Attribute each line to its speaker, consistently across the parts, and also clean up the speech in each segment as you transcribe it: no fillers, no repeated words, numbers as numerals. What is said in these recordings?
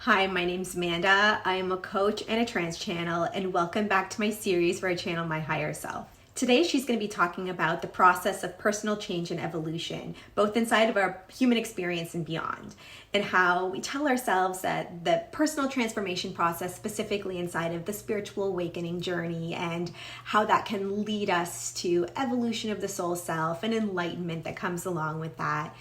Speaker 1: Hi, my name's Amanda. I am a coach and a trans channel, and welcome back to my series where I channel my higher self. Today, she's going to be talking about the process of personal change and evolution, both inside of our human experience and beyond, and how we tell ourselves that the personal transformation process, specifically inside of the spiritual awakening journey, and how that can lead us to evolution of the soul self and enlightenment that comes along with that,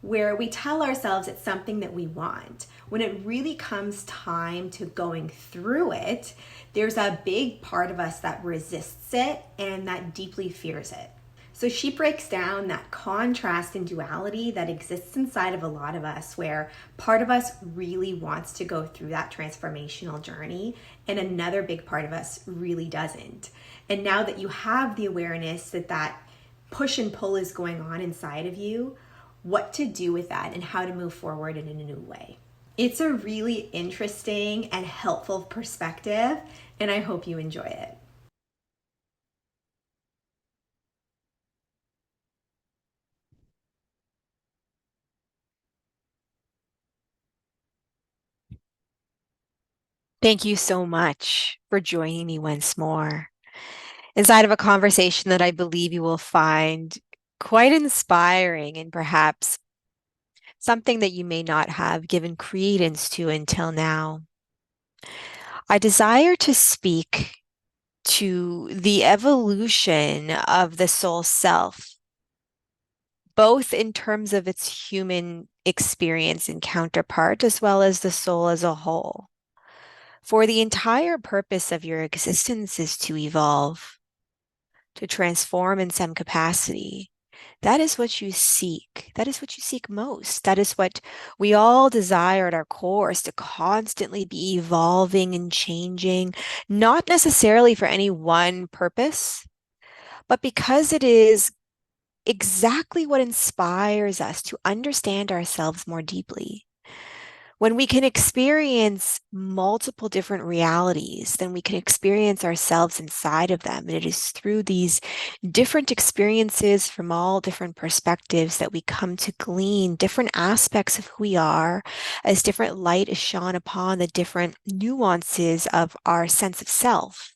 Speaker 1: where we tell ourselves it's something that we want. When it really comes time to going through it, there's a big part of us that resists it and that deeply fears it. So she breaks down that contrast and duality that exists inside of a lot of us, where part of us really wants to go through that transformational journey and another big part of us really doesn't. And now that you have the awareness that that push and pull is going on inside of you, what to do with that and how to move forward in a new way. It's a really interesting and helpful perspective, and I hope you enjoy it.
Speaker 2: Thank you so much for joining me once more inside of a conversation that I believe you will find quite inspiring and perhaps something that you may not have given credence to until now. I desire to speak to the evolution of the soul self, both in terms of its human experience and counterpart, as well as the soul as a whole. For the entire purpose of your existence is to evolve, to transform in some capacity. That is what you seek. That is what you seek most. That is what we all desire at our core, is to constantly be evolving and changing, not necessarily for any one purpose, but because it is exactly what inspires us to understand ourselves more deeply. When we can experience multiple different realities, then we can experience ourselves inside of them. And it is through these different experiences from all different perspectives that we come to glean different aspects of who we are as different light is shone upon the different nuances of our sense of self.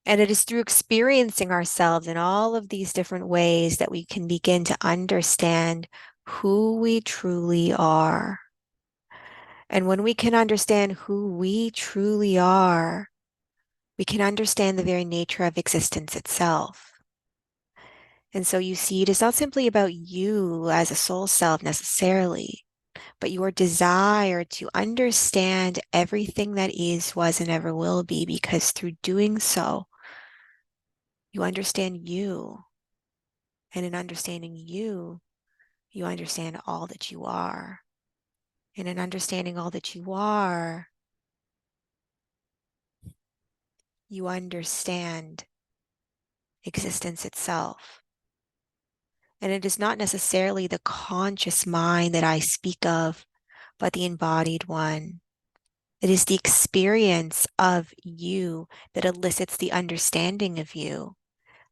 Speaker 2: And it is through experiencing ourselves in all of these different ways that we can begin to understand who we truly are. And when we can understand who we truly are, we can understand the very nature of existence itself. And so you see, it is not simply about you as a soul self necessarily, but your desire to understand everything that is, was, and ever will be, because through doing so, you understand you. And in understanding you, you understand all that you are. And in understanding all that you are, you understand existence itself. And it is not necessarily the conscious mind that I speak of, but the embodied one. It is the experience of you that elicits the understanding of you.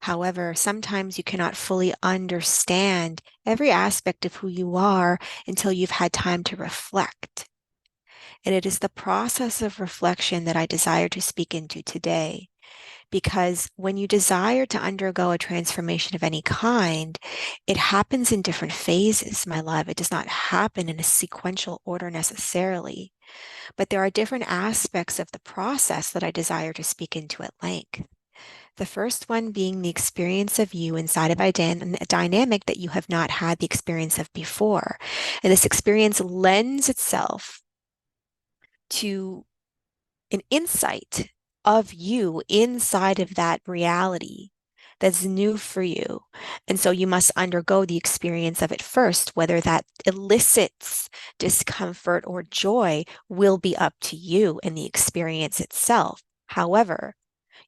Speaker 2: However, sometimes you cannot fully understand every aspect of who you are until you've had time to reflect. And it is the process of reflection that I desire to speak into today. Because when you desire to undergo a transformation of any kind, it happens in different phases, my love. It does not happen in a sequential order necessarily, but there are different aspects of the process that I desire to speak into at length. The first one being the experience of you inside of a dynamic that you have not had the experience of before. And this experience lends itself to an insight of you inside of that reality that's new for you. And so you must undergo the experience of it first. Whether that elicits discomfort or joy will be up to you and the experience itself. However,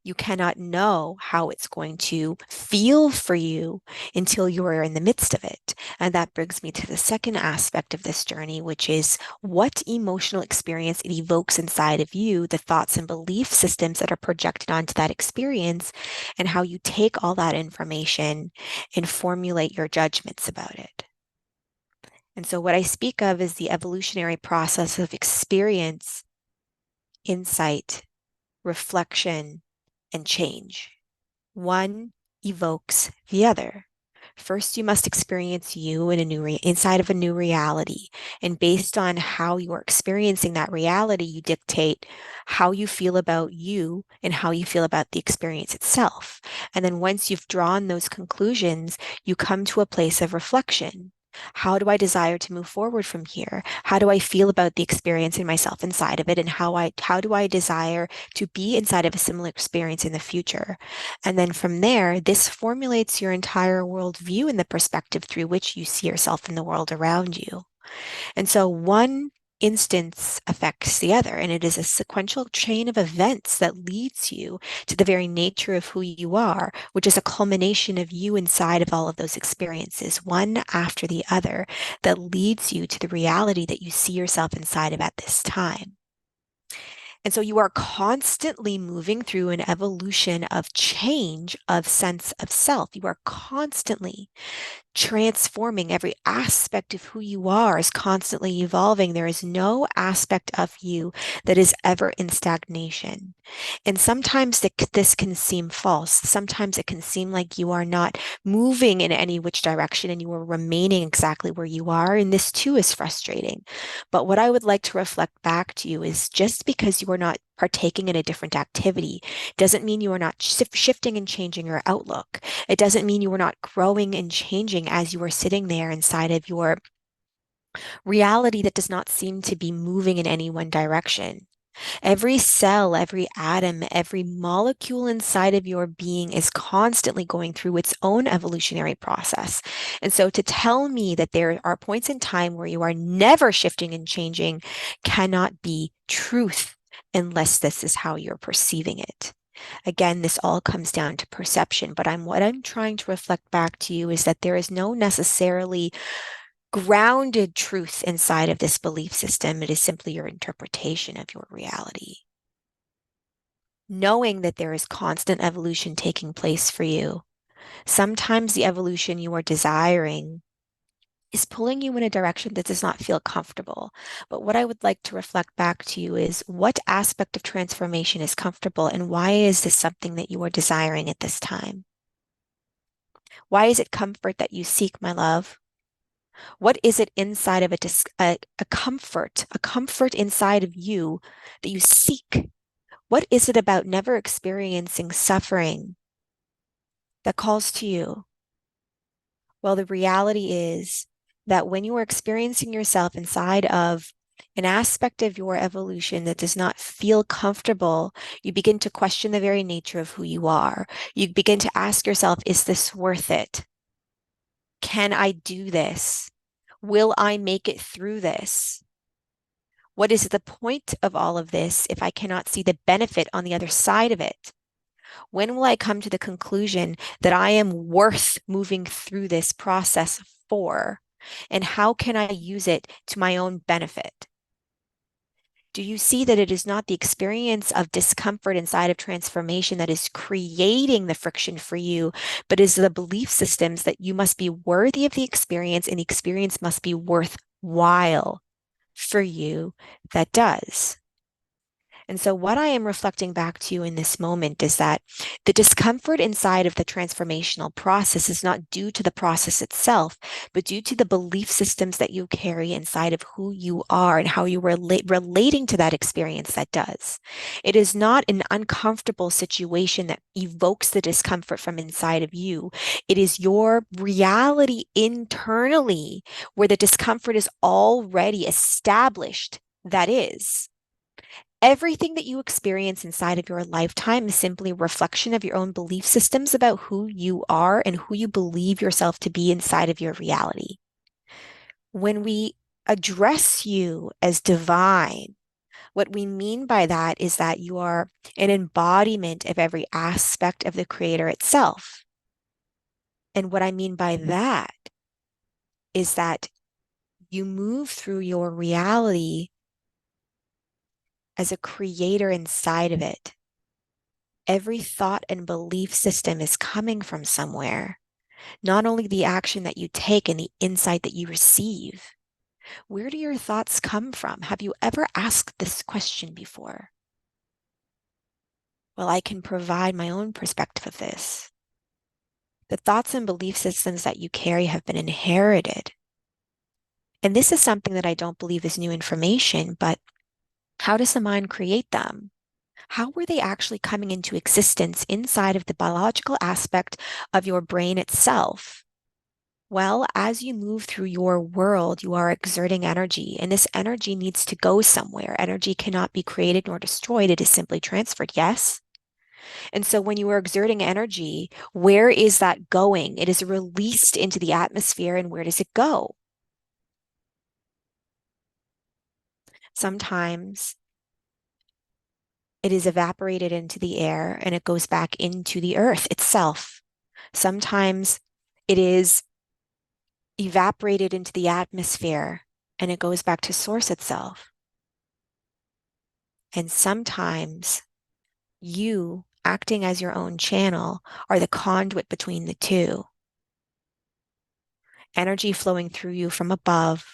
Speaker 2: you cannot know how it's going to feel for you until you are in the midst of it. And that brings me to the second aspect of this journey, which is what emotional experience it evokes inside of you, the thoughts and belief systems that are projected onto that experience, and how you take all that information and formulate your judgments about it. And so, what I speak of is the evolutionary process of experience, insight, reflection, and change. One evokes the other. First, you must experience you in a inside of a new reality. And based on how you are experiencing that reality, you dictate how you feel about you and how you feel about the experience itself. And then once you've drawn those conclusions, you come to a place of reflection. How do I desire to move forward from here? How do I feel about the experience in myself inside of it? And how do I desire to be inside of a similar experience in the future? And then from there, this formulates your entire worldview and the perspective through which you see yourself in the world around you. And so one instance affects the other, and it is a sequential chain of events that leads you to the very nature of who you are, which is a culmination of you inside of all of those experiences, one after the other, that leads you to the reality that you see yourself inside of at this time. And so you are constantly moving through an evolution of change of sense of self. You are constantly transforming. Every aspect of who you are is constantly evolving. There is no aspect of you that is ever in stagnation. And sometimes this can seem false. Sometimes it can seem like you are not moving in any which direction and you are remaining exactly where you are. And this too is frustrating. But what I would like to reflect back to you is just because you are not partaking in a different activity doesn't mean you are not shifting and changing your outlook. It doesn't mean you are not growing and changing as you are sitting there inside of your reality that does not seem to be moving in any one direction. Every cell, every atom, every molecule inside of your being is constantly going through its own evolutionary process. And so to tell me that there are points in time where you are never shifting and changing cannot be truth unless this is how you're perceiving it. Again, this all comes down to perception, but what I'm trying to reflect back to you is that there is no necessarily grounded truth inside of this belief system. It is simply your interpretation of your reality. Knowing that there is constant evolution taking place for you. Sometimes the evolution you are desiring is pulling you in a direction that does not feel comfortable. But what I would like to reflect back to you is what aspect of transformation is comfortable and why is this something that you are desiring at this time? Why is it comfort that you seek, my love? What is it inside of a comfort inside of you that you seek? What is it about never experiencing suffering that calls to you? Well, the reality is that when you are experiencing yourself inside of an aspect of your evolution that does not feel comfortable, you begin to question the very nature of who you are. You begin to ask yourself, is this worth it? Can I do this? Will I make it through this? What is the point of all of this if I cannot see the benefit on the other side of it? When will I come to the conclusion that I am worth moving through this process for? And how can I use it to my own benefit? Do you see that it is not the experience of discomfort inside of transformation that is creating the friction for you, but is the belief systems that you must be worthy of the experience and the experience must be worthwhile for you that does? And so, what I am reflecting back to you in this moment is that the discomfort inside of the transformational process is not due to the process itself, but due to the belief systems that you carry inside of who you are and how you relating to that experience that does. It is not an uncomfortable situation that evokes the discomfort from inside of you. It is your reality internally where the discomfort is already established. That is. Everything that you experience inside of your lifetime is simply a reflection of your own belief systems about who you are and who you believe yourself to be inside of your reality. When we address you as divine, what we mean by that is that you are an embodiment of every aspect of the Creator itself. And what I mean by that is that you move through your reality as a creator inside of it. Every thought and belief system is coming from somewhere, not only the action that you take and the insight that you receive. Where do your thoughts come from? Have you ever asked this question before? Well, I can provide my own perspective of this. The thoughts and belief systems that you carry have been inherited. And this is something that I don't believe is new information, but how does the mind create them? How were they actually coming into existence inside of the biological aspect of your brain itself? Well, as you move through your world, you are exerting energy, and this energy needs to go somewhere. Energy cannot be created nor destroyed, it is simply transferred, yes? And so when you are exerting energy, where is that going? It is released into the atmosphere, and where does it go? Sometimes it is evaporated into the air and it goes back into the earth itself. Sometimes it is evaporated into the atmosphere and it goes back to source itself. And sometimes you, acting as your own channel, are the conduit between the two. Energy flowing through you from above,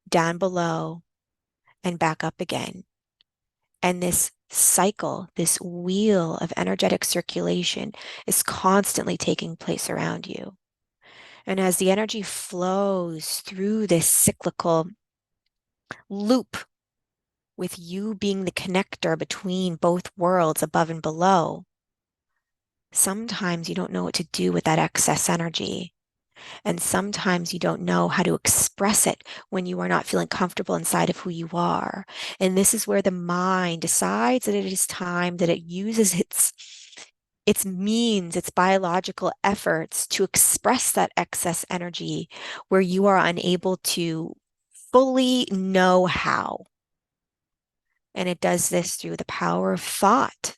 Speaker 2: down below, and back up again. And this cycle, this wheel of energetic circulation is constantly taking place around you. And as the energy flows through this cyclical loop, with you being the connector between both worlds above and below, sometimes you don't know what to do with that excess energy. And sometimes you don't know how to express it when you are not feeling comfortable inside of who you are. And this is where the mind decides that it is time that it uses its means, its biological efforts to express that excess energy where you are unable to fully know how. And it does this through the power of thought.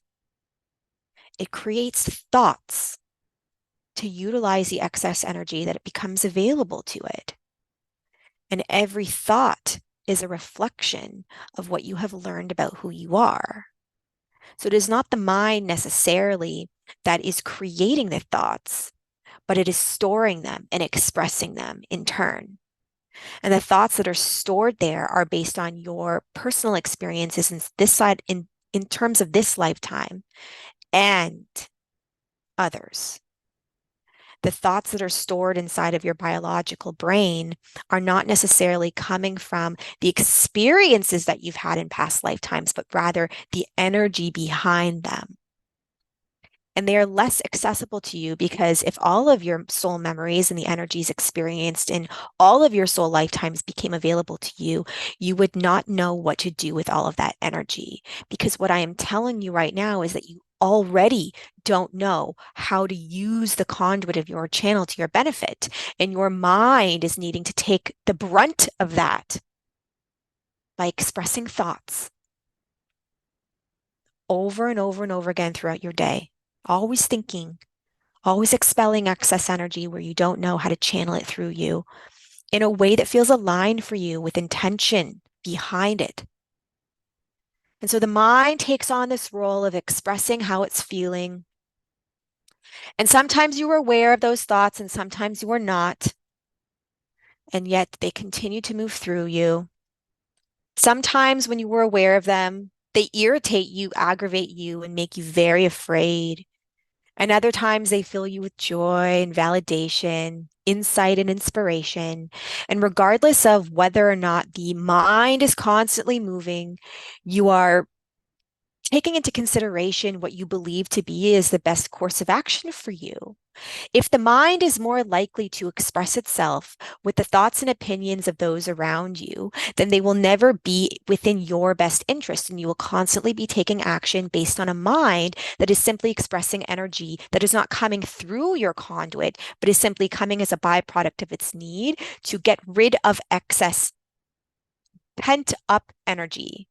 Speaker 2: It creates thoughts to utilize the excess energy that it becomes available to it. And every thought is a reflection of what you have learned about who you are. So it is not the mind necessarily that is creating the thoughts, but it is storing them and expressing them in turn. And the thoughts that are stored there are based on your personal experiences in this side in terms of this lifetime and others. The thoughts that are stored inside of your biological brain are not necessarily coming from the experiences that you've had in past lifetimes, but rather the energy behind them. And they are less accessible to you because if all of your soul memories and the energies experienced in all of your soul lifetimes became available to you, you would not know what to do with all of that energy. Because what I am telling you right now is that you already don't know how to use the conduit of your channel to your benefit. And your mind is needing to take the brunt of that by expressing thoughts over and over and over again throughout your day. Always thinking, always expelling excess energy where you don't know how to channel it through you in a way that feels aligned for you with intention behind it. And so the mind takes on this role of expressing how it's feeling. And sometimes you are aware of those thoughts and sometimes you are not. And yet they continue to move through you. Sometimes when you were aware of them, they irritate you, aggravate you, and make you very afraid. And other times they fill you with joy and validation, insight and inspiration. And regardless of whether or not the mind is constantly moving, you are taking into consideration what you believe to be is the best course of action for you. If the mind is more likely to express itself with the thoughts and opinions of those around you, then they will never be within your best interest. And you will constantly be taking action based on a mind that is simply expressing energy that is not coming through your conduit, but is simply coming as a byproduct of its need to get rid of excess pent up energy.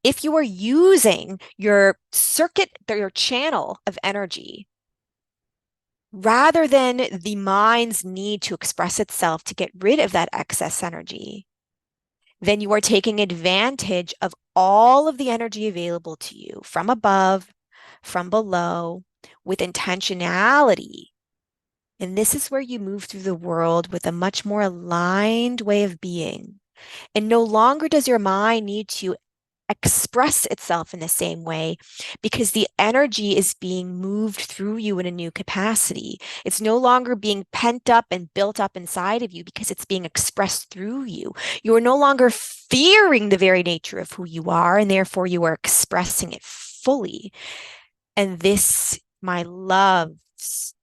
Speaker 2: If you are using your circuit, your channel of energy, rather than the mind's need to express itself to get rid of that excess energy, then you are taking advantage of all of the energy available to you from above, from below, with intentionality. And this is where you move through the world with a much more aligned way of being, And no longer does your mind need to express itself in the same way because the energy is being moved through you in a new capacity. It's no longer being pent up and built up inside of you because it's being expressed through you. You are no longer fearing the very nature of who you are, and therefore you are expressing it fully. And this, my loves,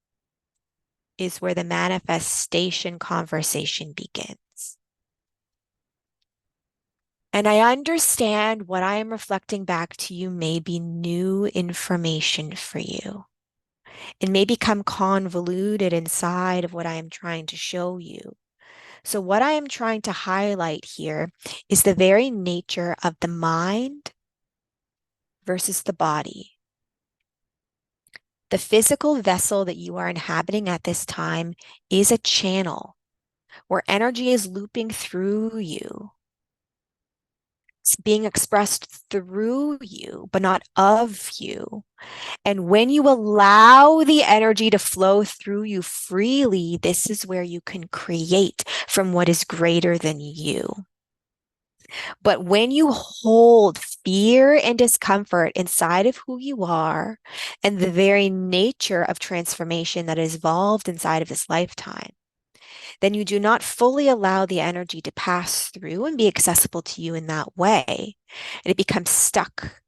Speaker 2: is where the manifestation conversation begins. And I understand what I am reflecting back to you may be new information for you. It may become convoluted inside of what I am trying to show you. So, what I am trying to highlight here is the very nature of the mind versus the body. The physical vessel that you are inhabiting at this time is a channel where energy is looping through you. It's being expressed through you, but not of you. And when you allow the energy to flow through you freely, this is where you can create from what is greater than you. But when you hold fear and discomfort inside of who you are and the very nature of transformation that is evolved inside of this lifetime, then you do not fully allow the energy to pass through and be accessible to you in that way. And it becomes stuck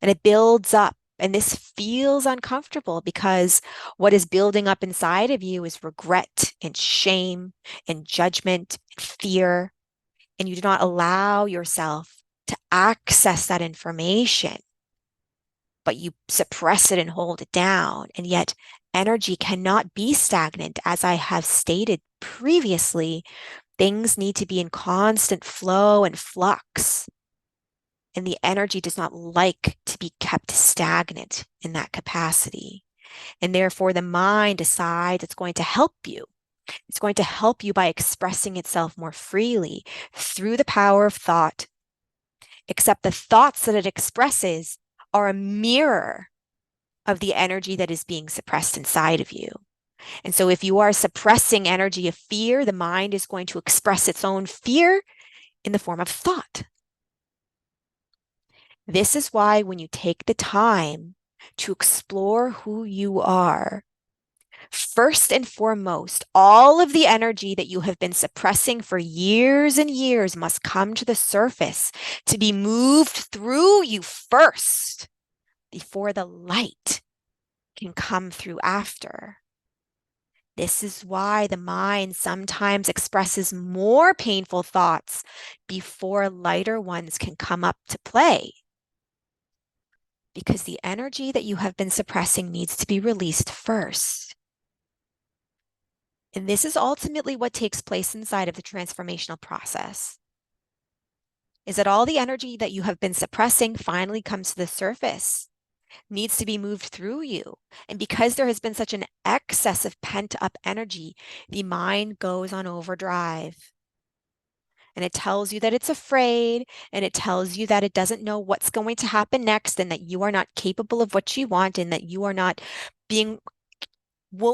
Speaker 2: and it builds up. And this feels uncomfortable because what is building up inside of you is regret and shame and judgment and fear. And you do not allow yourself to access that information, but you suppress it and hold it down. And yet, energy cannot be stagnant. As I have stated previously, things need to be in constant flow and flux. And the energy does not like to be kept stagnant in that capacity. And therefore, the mind decides it's going to help you. It's going to help you by expressing itself more freely through the power of thought, except the thoughts that it expresses are a mirror of the energy that is being suppressed inside of you. And so, if you are suppressing energy of fear, the mind is going to express its own fear in the form of thought. This is why when you take the time to explore who you are, first and foremost, all of the energy that you have been suppressing for years and years must come to the surface to be moved through you first before the light can come through after. This is why the mind sometimes expresses more painful thoughts before lighter ones can come up to play. Because the energy that you have been suppressing needs to be released first. And this is ultimately what takes place inside of the transformational process. Is that all the energy that you have been suppressing finally comes to the surface, needs to be moved through you. And because there has been such an excess of pent up energy, the mind goes on overdrive. And it tells you that it's afraid, and it tells you that it doesn't know what's going to happen next, and that you are not capable of what you want, and that you are not being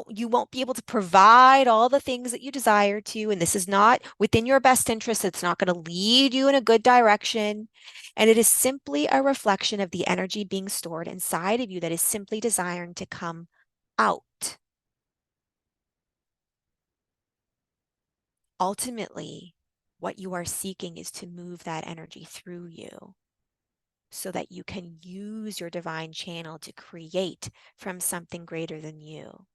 Speaker 2: you won't be able to provide all the things that you desire to, and this is not within your best interest. It's not going to lead you in a good direction. And it is simply a reflection of the energy being stored inside of you that is simply desiring to come out. Ultimately, what you are seeking is to move that energy through you so that you can use your divine channel to create from something greater than you.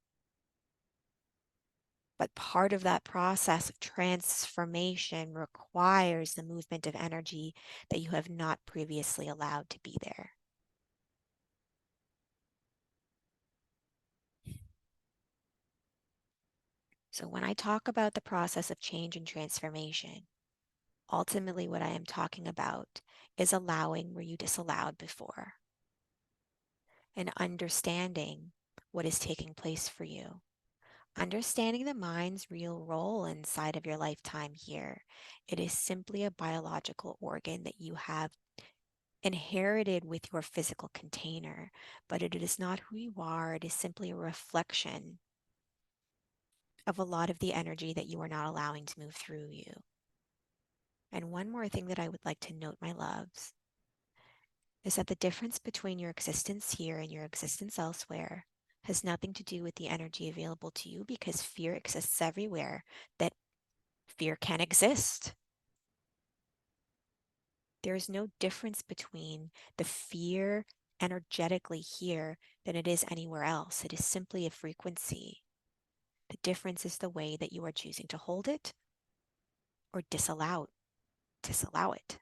Speaker 2: But part of that process of transformation requires the movement of energy that you have not previously allowed to be there. So when I talk about the process of change and transformation, ultimately what I am talking about is allowing where you disallowed before and understanding what is taking place for you. Understanding the mind's real role inside of your lifetime here. It is simply a biological organ that you have inherited with your physical container, but it is not who you are. It is simply a reflection of a lot of the energy that you are not allowing to move through you. And one more thing that I would like to note, my loves, is that the difference between your existence here and your existence elsewhere has nothing to do with the energy available to you because fear exists everywhere that fear can exist. There is no difference between the fear energetically here than it is anywhere else. It is simply a frequency. The difference is the way that you are choosing to hold it or disallow it.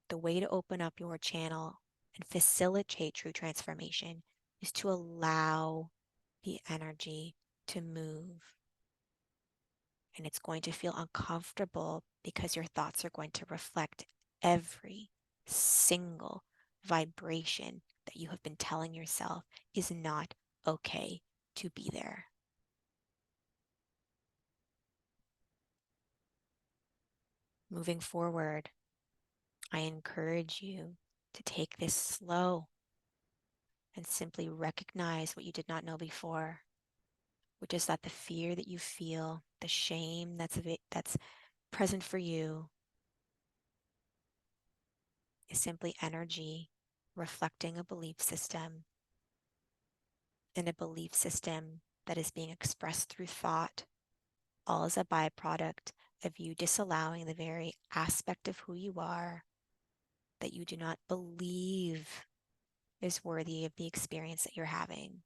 Speaker 2: The way to open up your channel and facilitate true transformation is to allow the energy to move. And it's going to feel uncomfortable because your thoughts are going to reflect every single vibration that you have been telling yourself is not okay to be there. Moving forward, I encourage you to take this slow and simply recognize what you did not know before, which is that the fear that you feel, the shame that's present for you is simply energy reflecting a belief system, and a belief system that is being expressed through thought, all as a byproduct of you disallowing the very aspect of who you are that you do not believe is worthy of the experience that you're having.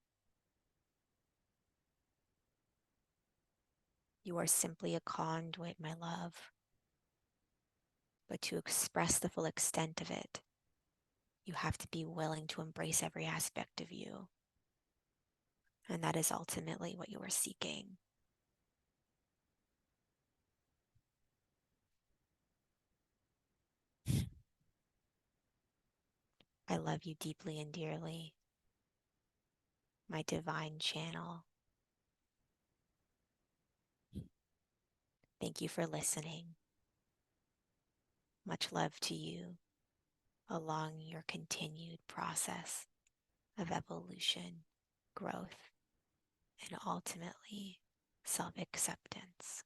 Speaker 2: You are simply a conduit, my love. But to express the full extent of it, you have to be willing to embrace every aspect of you. And that is ultimately what you are seeking. I love you deeply and dearly, my divine channel. Thank you for listening. Much love to you along your continued process of evolution, growth, and ultimately self acceptance.